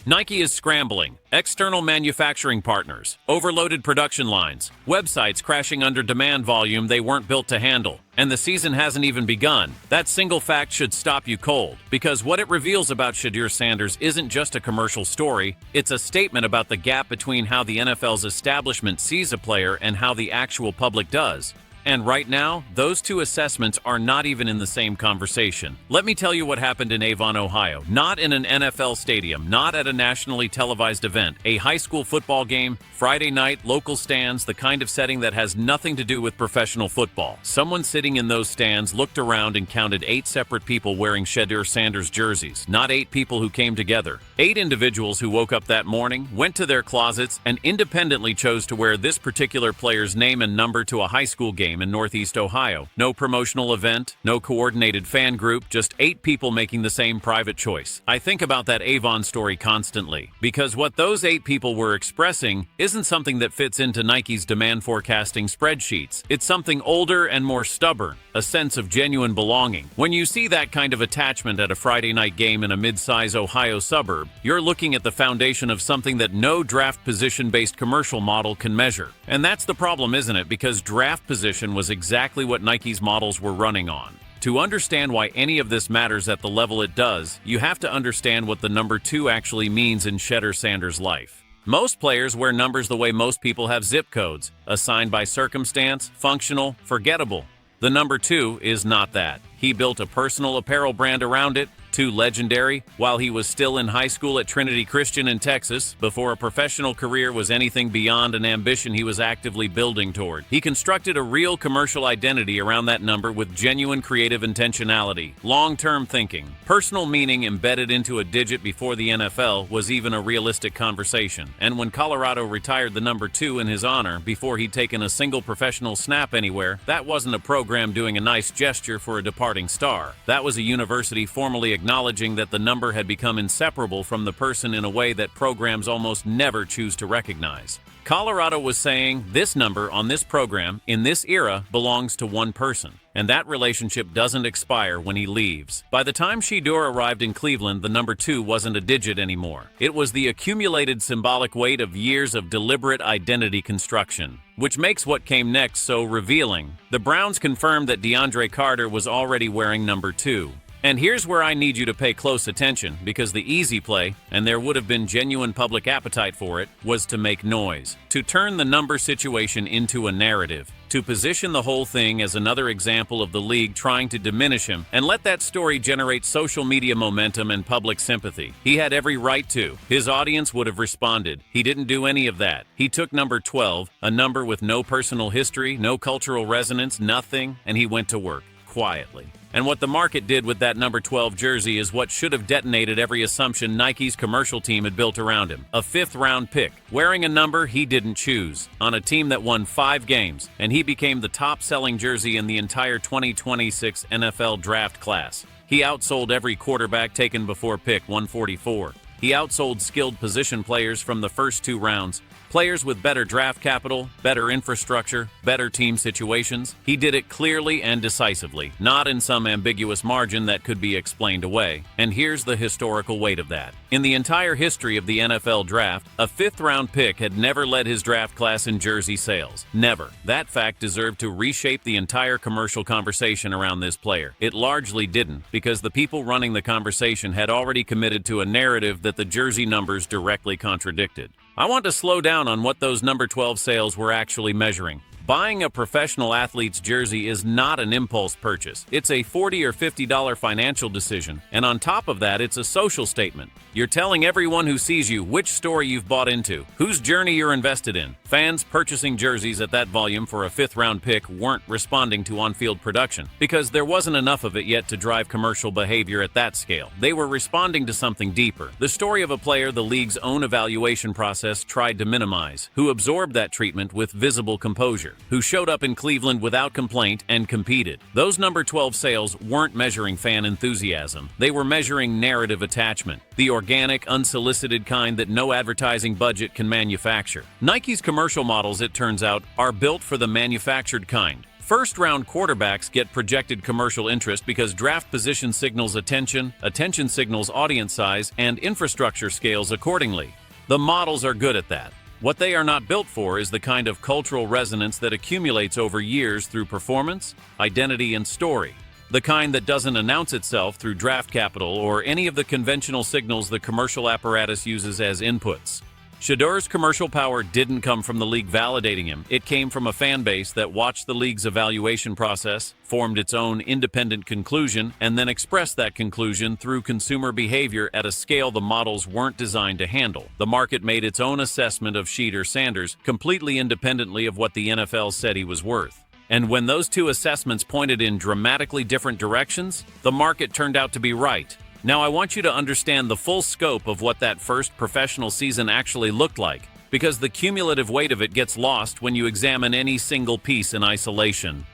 Nike is scrambling. External manufacturing partners, overloaded production lines, websites crashing under demand volume they weren't built to handle. And the season hasn't even begun. That single fact should stop you cold, because what it reveals about Shedeur Sanders isn't just a commercial story, it's a statement about the gap between how the NFL's establishment sees a player and how the actual public does. And right now, those two assessments are not even in the same conversation. Let me tell you what happened in Avon, Ohio. Not in an NFL stadium, not at a nationally televised event. A high school football game, Friday night, local stands, the kind of setting that has nothing to do with professional football. Someone sitting in those stands looked around and counted 8 separate people wearing Shedeur Sanders jerseys, not 8 people who came together. 8 individuals who woke up that morning, went to their closets, and independently chose to wear this particular player's name and number to a high school game in Northeast Ohio. No promotional event, no coordinated fan group, just 8 people making the same private choice. I think about that Avon story constantly, because what those 8 people were expressing isn't something that fits into Nike's demand forecasting spreadsheets. It's something older and more stubborn, a sense of genuine belonging. When you see that kind of attachment at a Friday night game in a mid-size Ohio suburb, you're looking at the foundation of something that no draft position-based commercial model can measure. And that's the problem, isn't it? Because draft position was exactly what Nike's models were running on. To understand why any of this matters at the level it does, you have to understand what the number 2 actually means in Shedeur Sanders' life. Most players wear numbers the way most people have zip codes, assigned by circumstance, functional, forgettable. The number 2 is not that. He built a personal apparel brand around it, too legendary, while he was still in high school at Trinity Christian in Texas, before a professional career was anything beyond an ambition he was actively building toward. He constructed a real commercial identity around that number with genuine creative intentionality, long-term thinking. Personal meaning embedded into a digit before the NFL was even a realistic conversation. And when Colorado retired the number 2 in his honor before he'd taken a single professional snap anywhere, that wasn't a program doing a nice gesture for a departing star. That was a university formally acknowledging that the number had become inseparable from the person in a way that programs almost never choose to recognize. Colorado was saying, this number on this program, in this era, belongs to one person. And that relationship doesn't expire when he leaves. By the time Shedeur arrived in Cleveland, the number 2 wasn't a digit anymore. It was the accumulated symbolic weight of years of deliberate identity construction, which makes what came next so revealing. The Browns confirmed that DeAndre Carter was already wearing number 2. And here's where I need you to pay close attention, because the easy play, and there would have been genuine public appetite for it, was to make noise, to turn the number situation into a narrative, to position the whole thing as another example of the league trying to diminish him, and let that story generate social media momentum and public sympathy. He had every right to. His audience would have responded. He didn't do any of that. He took number 12, a number with no personal history, no cultural resonance, nothing, and he went to work, quietly. And what the market did with that number 12 jersey is what should have detonated every assumption Nike's commercial team had built around him. A 5th-round pick, wearing a number he didn't choose, on a team that won 5 games, and he became the top-selling jersey in the entire 2026 NFL draft class. He outsold every quarterback taken before pick 144. He outsold skilled position players from the first 2 rounds, players with better draft capital, better infrastructure, better team situations. He did it clearly and decisively, not in some ambiguous margin that could be explained away. And here's the historical weight of that. In the entire history of the NFL draft, a 5th-round pick had never led his draft class in jersey sales. Never. That fact deserved to reshape the entire commercial conversation around this player. It largely didn't, because the people running the conversation had already committed to a narrative that the jersey numbers directly contradicted. I want to slow down on what those number 12 sales were actually measuring. Buying a professional athlete's jersey is not an impulse purchase. It's a $40 or $50 financial decision, and on top of that, it's a social statement. You're telling everyone who sees you which story you've bought into, whose journey you're invested in. Fans purchasing jerseys at that volume for a 5th-round pick weren't responding to on-field production, because there wasn't enough of it yet to drive commercial behavior at that scale. They were responding to something deeper, the story of a player the league's own evaluation process tried to minimize, who absorbed that treatment with visible composure, who showed up in Cleveland without complaint and competed. Those number 12 sales weren't measuring fan enthusiasm. They were measuring narrative attachment, the organic, unsolicited kind that no advertising budget can manufacture. Nike's commercial models, it turns out, are built for the manufactured kind. First-round quarterbacks get projected commercial interest because draft position signals attention, attention signals audience size, and infrastructure scales accordingly. The models are good at that. What they are not built for is the kind of cultural resonance that accumulates over years through performance, identity, and story. The kind that doesn't announce itself through draft capital or any of the conventional signals the commercial apparatus uses as inputs. Shedeur's commercial power didn't come from the league validating him. It came from a fan base that watched the league's evaluation process, formed its own independent conclusion, and then expressed that conclusion through consumer behavior at a scale the models weren't designed to handle. The market made its own assessment of Shedeur Sanders completely independently of what the NFL said he was worth. And when those two assessments pointed in dramatically different directions, the market turned out to be right. Now I want you to understand the full scope of what that first professional season actually looked like, because the cumulative weight of it gets lost when you examine any single piece in isolation.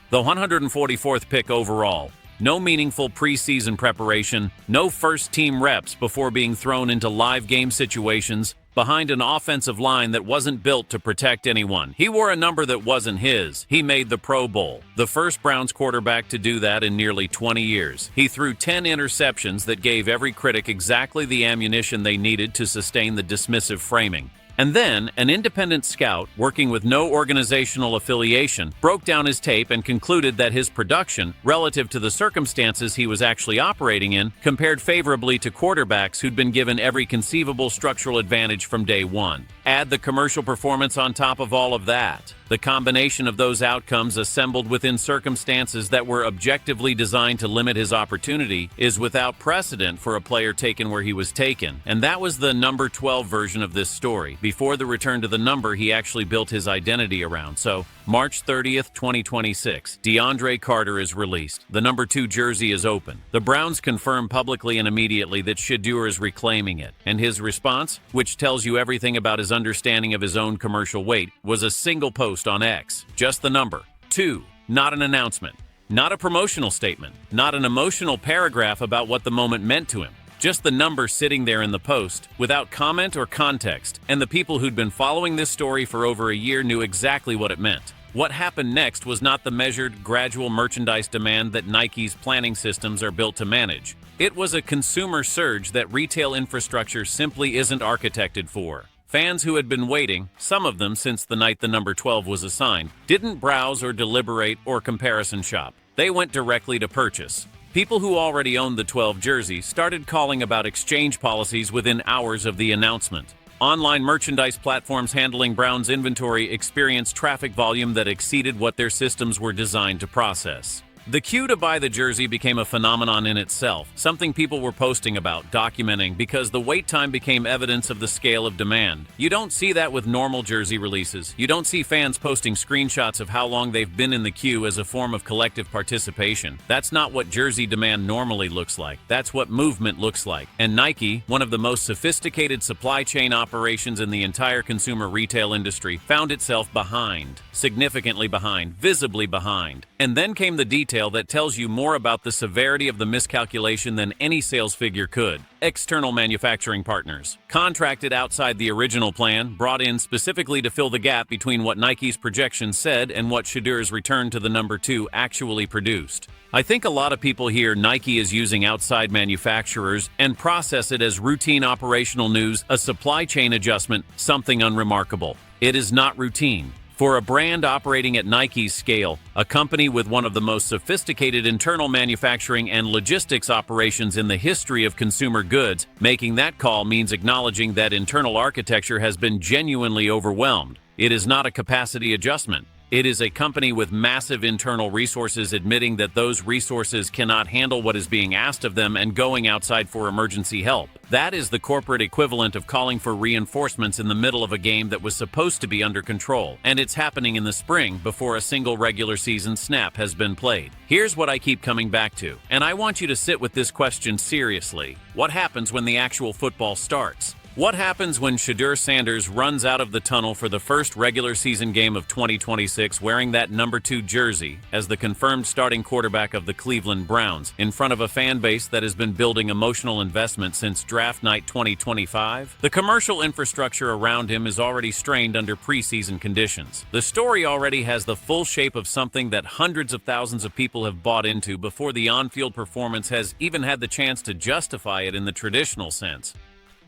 The 144th pick overall. No meaningful preseason preparation, no first-team reps before being thrown into live game situations, behind an offensive line that wasn't built to protect anyone. He wore a number that wasn't his. He made the Pro Bowl, the first Browns quarterback to do that in nearly 20 years. He threw 10 interceptions that gave every critic exactly the ammunition they needed to sustain the dismissive framing. And then, an independent scout, working with no organizational affiliation, broke down his tape and concluded that his production, relative to the circumstances he was actually operating in, compared favorably to quarterbacks who'd been given every conceivable structural advantage from day one. Add the commercial performance on top of all of that. The combination of those outcomes assembled within circumstances that were objectively designed to limit his opportunity is without precedent for a player taken where he was taken. And that was the number 12 version of this story, before the return to the number he actually built his identity around. So, March 30th, 2026, DeAndre Carter is released. The number 2 jersey is open. The Browns confirm publicly and immediately that Shedeur is reclaiming it. And his response, which tells you everything about his understanding of his own commercial weight, was a single post on X. Just the number. 2. Not an announcement. Not a promotional statement. Not an emotional paragraph about what the moment meant to him. Just the number sitting there in the post, without comment or context, and the people who'd been following this story for over a year knew exactly what it meant. What happened next was not the measured, gradual merchandise demand that Nike's planning systems are built to manage. It was a consumer surge that retail infrastructure simply isn't architected for. Fans who had been waiting, some of them since the night the number 12 was assigned, didn't browse or deliberate or comparison shop. They went directly to purchase. People who already owned the 12 jersey started calling about exchange policies within hours of the announcement. Online merchandise platforms handling Browns inventory experienced traffic volume that exceeded what their systems were designed to process. The queue to buy the jersey became a phenomenon in itself, something people were posting about, documenting, because the wait time became evidence of the scale of demand. You don't see that with normal jersey releases. You don't see fans posting screenshots of how long they've been in the queue as a form of collective participation. That's not what jersey demand normally looks like. That's what movement looks like. And Nike, one of the most sophisticated supply chain operations in the entire consumer retail industry, found itself behind, significantly behind, visibly behind. And then came the detail that tells you more about the severity of the miscalculation than any sales figure could. External manufacturing partners, contracted outside the original plan, brought in specifically to fill the gap between what Nike's projections said and what Shedeur's return to the number 2 actually produced. I think a lot of people hear Nike is using outside manufacturers and process it as routine operational news, a supply chain adjustment, something unremarkable. It is not routine. For a brand operating at Nike's scale, a company with one of the most sophisticated internal manufacturing and logistics operations in the history of consumer goods, making that call means acknowledging that internal architecture has been genuinely overwhelmed. It is not a capacity adjustment. It is a company with massive internal resources admitting that those resources cannot handle what is being asked of them and going outside for emergency help. That is the corporate equivalent of calling for reinforcements in the middle of a game that was supposed to be under control, and it's happening in the spring before a single regular season snap has been played. Here's what I keep coming back to, and I want you to sit with this question seriously. What happens when the actual football starts? What happens when Shedeur Sanders runs out of the tunnel for the first regular season game of 2026 wearing that number 2 jersey as the confirmed starting quarterback of the Cleveland Browns in front of a fan base that has been building emotional investment since draft night 2025? The commercial infrastructure around him is already strained under preseason conditions. The story already has the full shape of something that hundreds of thousands of people have bought into before the on-field performance has even had the chance to justify it in the traditional sense.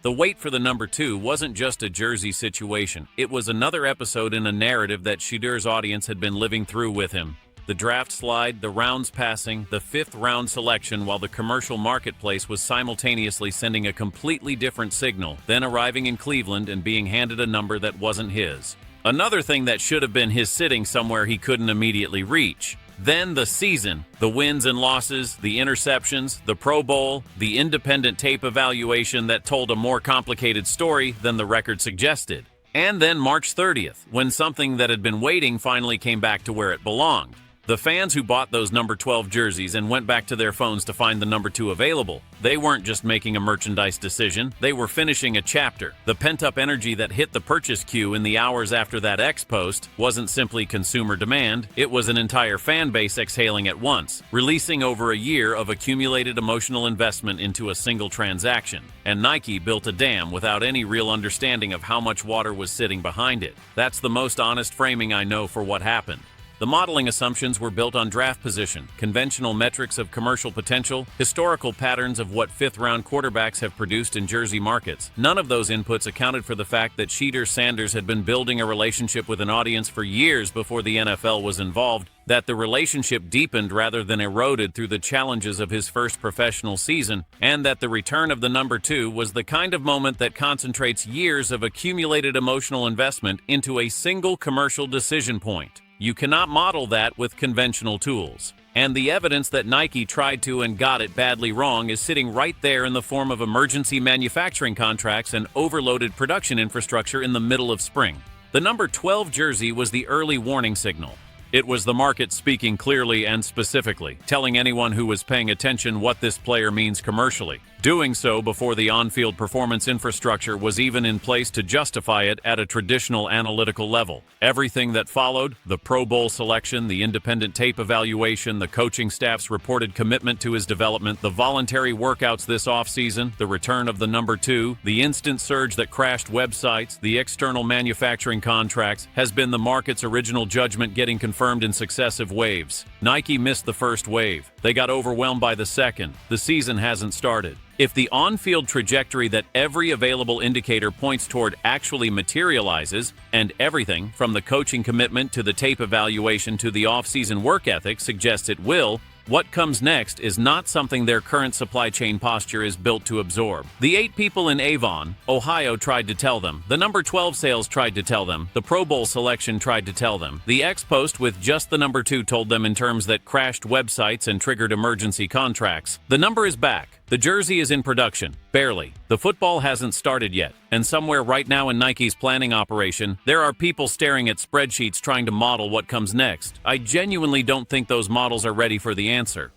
The wait for the number 2 wasn't just a jersey situation. It was another episode in a narrative that Shedeur's audience had been living through with him. The draft slide, the rounds passing, the 5th round selection, while the commercial marketplace was simultaneously sending a completely different signal, then arriving in Cleveland and being handed a number that wasn't his. Another thing that should have been his sitting somewhere he couldn't immediately reach. Then the season, the wins and losses, the interceptions, the Pro Bowl, the independent tape evaluation that told a more complicated story than the record suggested. And then March 30th, when something that had been waiting finally came back to where it belonged. The fans who bought those number 12 jerseys and went back to their phones to find the number 2 available, they weren't just making a merchandise decision, they were finishing a chapter. The pent-up energy that hit the purchase queue in the hours after that X post wasn't simply consumer demand, it was an entire fan base exhaling at once, releasing over a year of accumulated emotional investment into a single transaction. And Nike built a dam without any real understanding of how much water was sitting behind it. That's the most honest framing I know for what happened. The modeling assumptions were built on draft position, conventional metrics of commercial potential, historical patterns of what 5th-round quarterbacks have produced in jersey markets. None of those inputs accounted for the fact that Shedeur Sanders had been building a relationship with an audience for years before the NFL was involved, that the relationship deepened rather than eroded through the challenges of his first professional season, and that the return of the number 2 was the kind of moment that concentrates years of accumulated emotional investment into a single commercial decision point. You cannot model that with conventional tools. And the evidence that Nike tried to and got it badly wrong is sitting right there in the form of emergency manufacturing contracts and overloaded production infrastructure in the middle of spring. The number 12 jersey was the early warning signal. It was the market speaking clearly and specifically, telling anyone who was paying attention what this player means commercially. Doing so before the on-field performance infrastructure was even in place to justify it at a traditional analytical level. Everything that followed, the Pro Bowl selection, the independent tape evaluation, the coaching staff's reported commitment to his development, the voluntary workouts this offseason, the return of the number 2, the instant surge that crashed websites, the external manufacturing contracts, has been the market's original judgment getting confirmed in successive waves. Nike missed the first wave. They got overwhelmed by the second. The season hasn't started. If the on-field trajectory that every available indicator points toward actually materializes, and everything from the coaching commitment to the tape evaluation to the off-season work ethic suggests it will, what comes next is not something their current supply chain posture is built to absorb. The 8 people in Avon, Ohio tried to tell them, the number 12 sales tried to tell them, the Pro Bowl selection tried to tell them, the X post with just the number 2 told them in terms that crashed websites and triggered emergency contracts. The number is back. The jersey is in production. Barely. The football hasn't started yet. And somewhere right now in Nike's planning operation, there are people staring at spreadsheets trying to model what comes next. I genuinely don't think those models are ready for the answer.